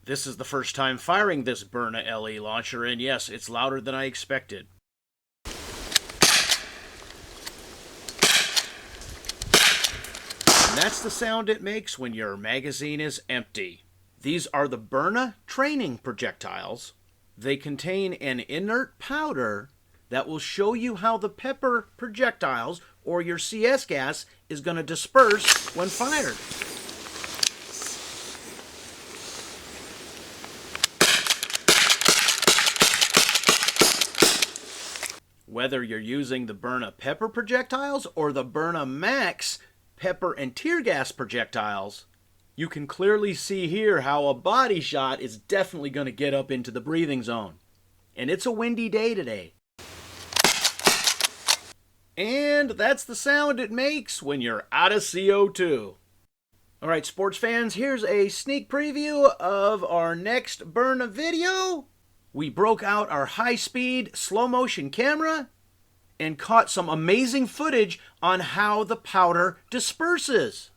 This is the first time firing this Byrna LE launcher, and yes, it's louder than I expected. And that's the sound it makes when your magazine is empty. These are the Byrna training projectiles. They contain an inert powder that will show you how the pepper projectiles, or your CS gas, is going to disperse when fired. Whether you're using the Byrna pepper projectiles or the Byrna Max pepper and tear gas projectiles, you can clearly see here how a body shot is definitely going to get up into the breathing zone. And it's a windy day today. And that's the sound it makes when you're out of CO2. Alright, sports fans, here's a sneak preview of our next Byrna video. We broke out our high-speed, slow-motion camera and caught some amazing footage on how the powder disperses.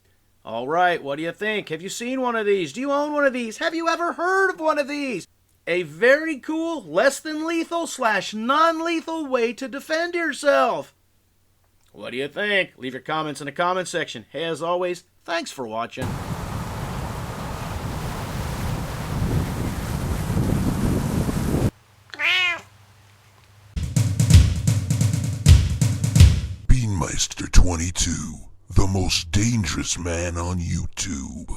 Alright, what do you think? Have you seen one of these? Do you own one of these? Have you ever heard of one of these? A very cool, less than lethal / non-lethal way to defend yourself. What do you think? Leave your comments in the comment section. Hey, as always, thanks for watching. Beanmeister 22, the most dangerous man on YouTube.